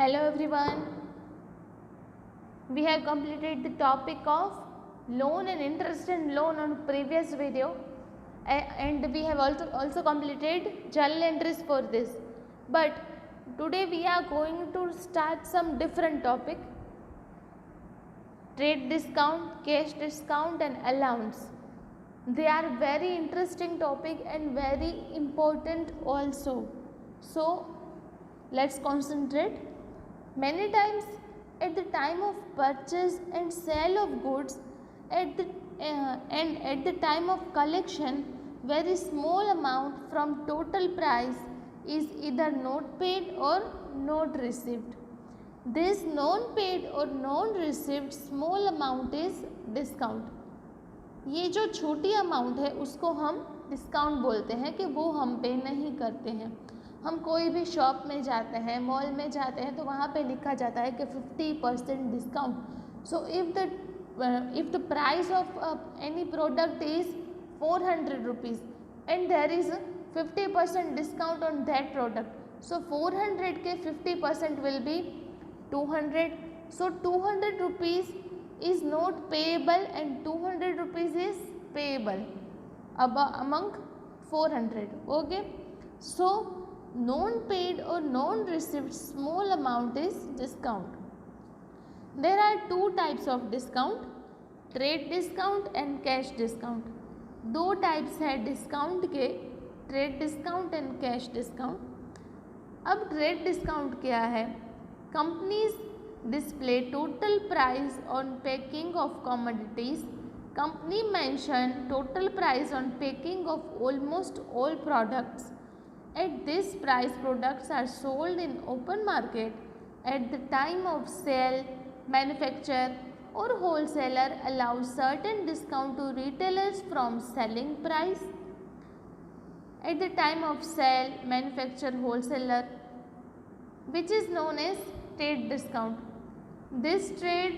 Hello everyone. We have completed the topic of loan and interest and loan on previous video, and we have also completed journal entries for this. But today we are going to start some different topic: trade discount, cash discount and allowance. They are very interesting topic and very important also. So let's concentrate. Many times at the time of purchase and sale of goods and at the time of collection, very small amount from total price is either not paid or not received. This non paid or non received small amount is discount. ये जो छोटी amount है उसको हम discount बोलते हैं कि वो हम पे नहीं करते हैं। हम कोई भी शॉप में जाते हैं, मॉल में जाते हैं, तो वहाँ पे लिखा जाता है कि 50% discount. So if the price of any product is 400 rupees and there is 50% discount on that product, so 400 के 50% will be 200. So 200 rupees is not payable and 200 rupees is payable among 400. Okay, so non paid or non received small amount is discount. There are two types of discount: trade discount and cash discount. दो types है discount के, trade discount and cash discount. अब trade discount क्या है? Companies display total price on packing of commodities. Company mention total price on packing of almost all products. At this price, products are sold in open market. At the time of sale, manufacturer or wholesaler allows certain discount to retailers from selling price. At the time of sale, manufacturer, wholesaler, which is known as trade discount. This trade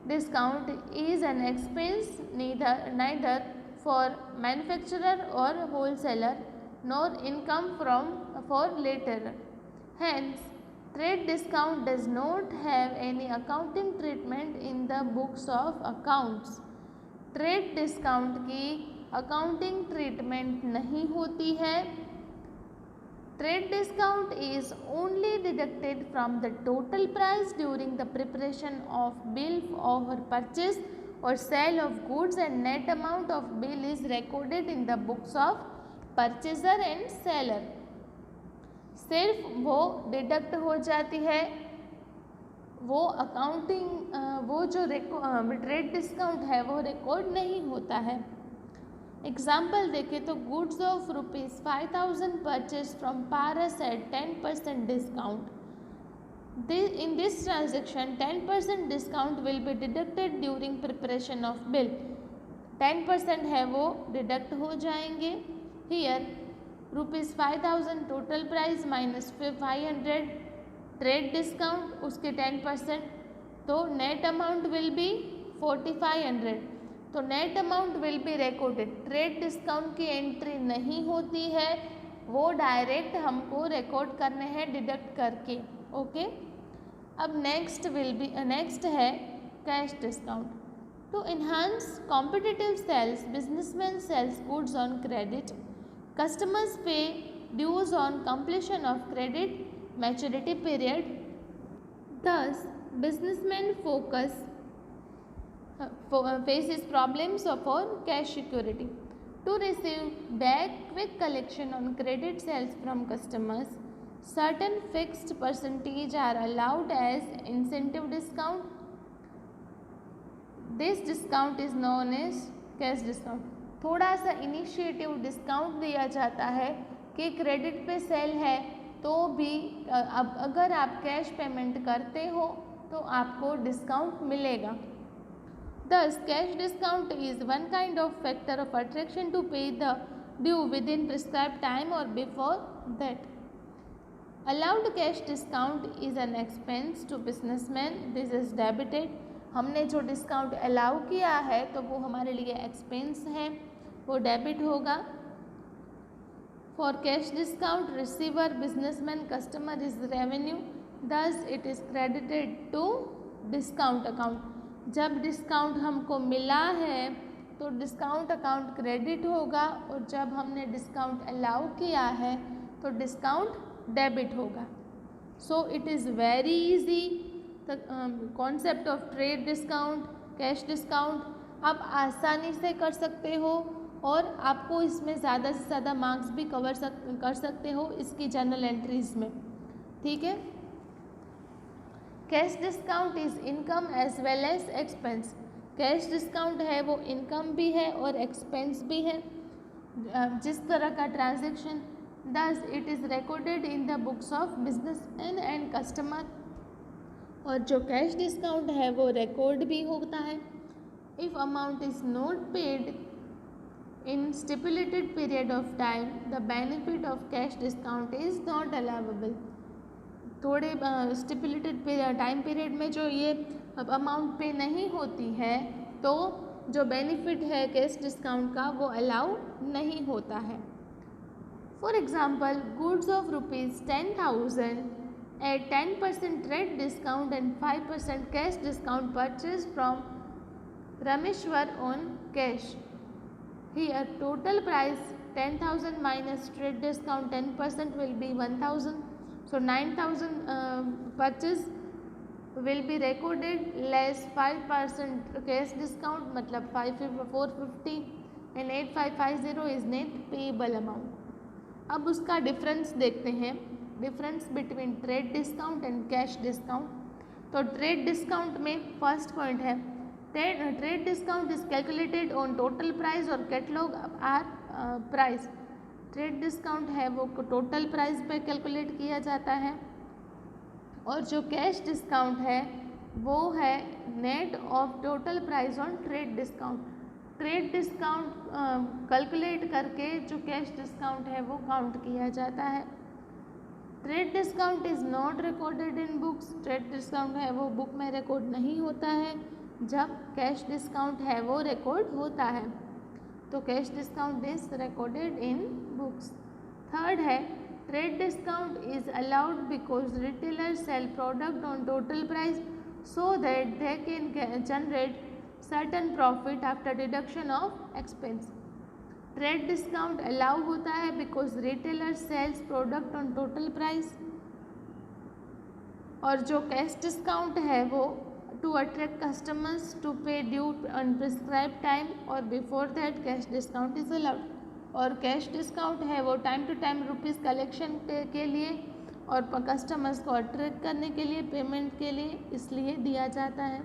discount is an expense neither for manufacturer or wholesaler nor income for later. Hence, trade discount does not have any accounting treatment in the books of accounts. Trade discount की accounting treatment नहीं होती है. Trade discount is only deducted from the total price during the preparation of bill for purchase or sale of goods, and net amount of bill is recorded in the books of purchaser and seller. सिर्फ वो deduct हो जाती है, वो accounting वो जो trade discount है वो रिकॉर्ड नहीं होता है. एग्जाम्पल देखें तो goods of ₹5,000 purchase from Paras at 10% discount. In this transaction 10% discount will be deducted during preparation of bill. 10% है वो डिडक्ट हो जाएंगे. Here ₹5,000 total price minus 500 trade discount, उसके 10%, तो नेट अमाउंट विल बी 4,500. तो net amount will be recorded. Trade discount की entry नहीं होती है, वो डायरेक्ट हमको रिकॉर्ड करने हैं डिडक्ट करके. ओके, अब नेक्स्ट है cash discount. To enhance competitive sales, businessman sales goods on credit. Customers pay dues on completion of credit maturity period. Thus, businessmen faces problems for cash security. To receive back quick collection on credit sales from customers, certain fixed percentage are allowed as incentive discount. This discount is known as cash discount. थोड़ा सा initiative discount दिया जाता है कि credit पे cell है तो भी अब अगर आप कैश पेमेंट करते हो तो आपको डिस्काउंट मिलेगा. Thus, cash discount is one kind of factor of attraction to pay the due within prescribed time or before that. Allowed cash discount is an expense to businessmen. This is debited. हमने जो discount allow किया है तो वो हमारे लिए expense है, वो डेबिट होगा. For cash discount, receiver, businessman, customer is revenue. thus it is credited to discount account. जब डिस्काउंट हमको मिला है तो डिस्काउंट अकाउंट क्रेडिट होगा, और जब हमने डिस्काउंट अलाउ किया है तो डिस्काउंट डेबिट होगा। So it is very easy the concept of trade discount, cash discount आप आसानी से कर सकते हो, और आपको इसमें ज़्यादा से ज़्यादा मार्क्स भी कर सकते हो इसकी जर्नल एंट्रीज में, ठीक है। Cash discount is income as well as expense. Cash discount है वो इनकम भी है और एक्सपेंस भी है, जिस तरह का transaction. Thus it is recorded in the books of businessman and customer. और जो कैश डिस्काउंट है वो रिकॉर्ड भी होता है। If amount is not paid in stipulated period of time the benefit of cash discount is not allowable. थोड़े stipulated time period में जो ये अमाउंट पे नहीं होती है तो जो बेनिफिट है कैश डिस्काउंट का वो अलाउ नहीं होता है। For example, goods of ₹10,000 at 10% trade discount and 5% cash discount purchased from Rameshwar on cash. Here total price 10,000 minus trade discount 10% will be 1,000. So 9,000 purchase will be recorded less 5% cash discount, मतलब 450 and 8550 is net payable amount. अब उसका difference देखते हैं, difference between trade discount and cash discount. तो trade discount में first point है, trade discount is calculated on total price और catalogue or price. Trade discount है वो टोटल प्राइस पे कैलकुलेट किया जाता है, और जो कैश डिस्काउंट है वो है net of total price on trade discount. Trade discount calculate करके जो कैश डिस्काउंट है वो काउंट किया जाता है। Trade discount is not recorded in books. Trade discount है वो बुक में रिकॉर्ड नहीं होता है, जब कैश डिस्काउंट है वो रिकॉर्ड होता है। तो cash discount is recorded in books. Third है, trade discount is allowed because retailer sale product on total price so that they can generate certain profit after deduction of expense. Trade discount allow होता है because retailer sales product on total price. और जो cash discount है वो to attract customers to pay due on prescribe time और before that cash discount is allowed. और cash discount है वो time to time rupees collection के लिए और कस्टमर्स को अट्रैक्ट करने के लिए, पेमेंट के लिए इसलिए दिया जाता है।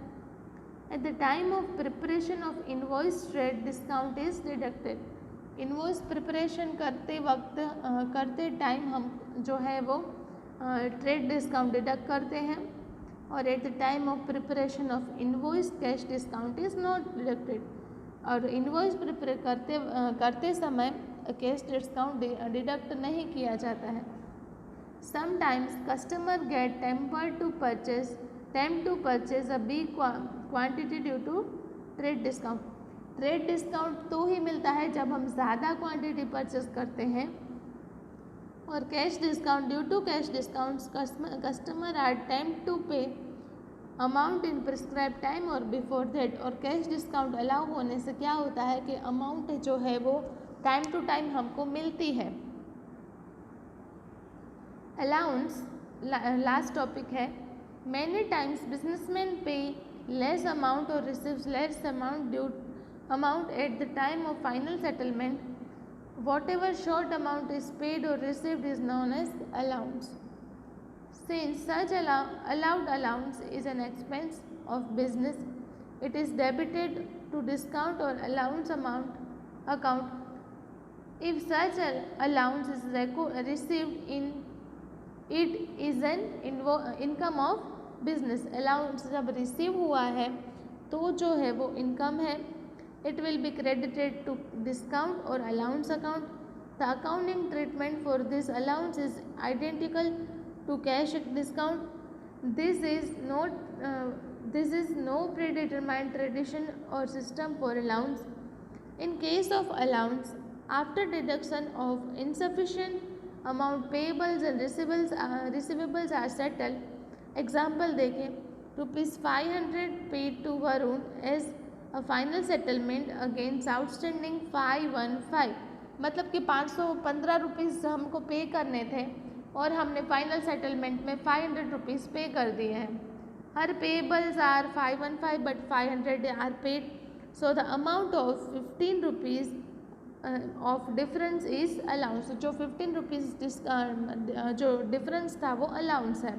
Eight the time of preparation of invoice trade discount is deducted. Invoice preparation करते वक्त करते टाइम हम जो है वो ट्रेड डिस्काउंट डिडक्ट करते हैं। और at the time of preparation of invoice cash discount is not deducted. और इनवॉइस प्रिपेयर करते समय कैश डिस्काउंट डिडक्ट नहीं किया जाता है। Sometimes customer get tempt to purchase a big quantity due to trade discount. Trade discount तो ही मिलता है जब हम ज़्यादा क्वांटिटी परचेज करते हैं। और cash discount, due to cash discounts customer are tempt to pay amount in prescribe time और बिफोर दैट। और कैश डिस्काउंट अलाउ होने से क्या होता है कि अमाउंट जो है वो टाइम टू टाइम हमको मिलती है। अलाउंस लास्ट टॉपिक है। मैनी टाइम्स बिजनेसमैन पे लेस अमाउंट और receives less amount at the time of final settlement. Whatever short amount is paid or received is known as allowance. Since such allowed allowance is an expense of business, it is debited to discount or allowance account. If such allowance is received in, it is an income of business. Allowance जब receive हुआ है तो जो है वो income है। It will be credited to discount or allowance account. The accounting treatment for this allowance is identical to cash discount. This is no predetermined tradition or system for allowance. In case of allowance, after deduction of insufficient amount, payables and receivables are settled. Example देखें, ₹500 paid to Varun as a final settlement against outstanding 515, मतलब कि 515 rupees हमको पे करने थे और हमने final settlement में 500 रुपीज़ पे कर दिए हैं. Her payables are 515 but 500 are paid, so the amount of 15 rupees of difference is allowance. जो 15 रुपीज़ जो डिफरेंस था वो अलाउंस है.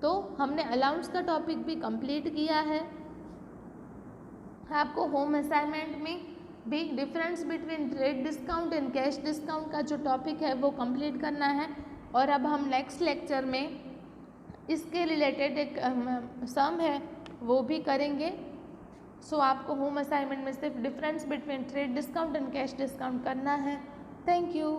तो हमने अलाउंस का टॉपिक भी कंप्लीट किया है. आपको होम असाइनमेंट में भी difference between trade discount and cash discount का जो टॉपिक है वो कंप्लीट करना है. और अब हम नेक्स्ट लेक्चर में इसके रिलेटेड एक सम है वो भी करेंगे. सो आपको होम असाइनमेंट में सिर्फ difference between trade discount and cash discount करना है. Thank you.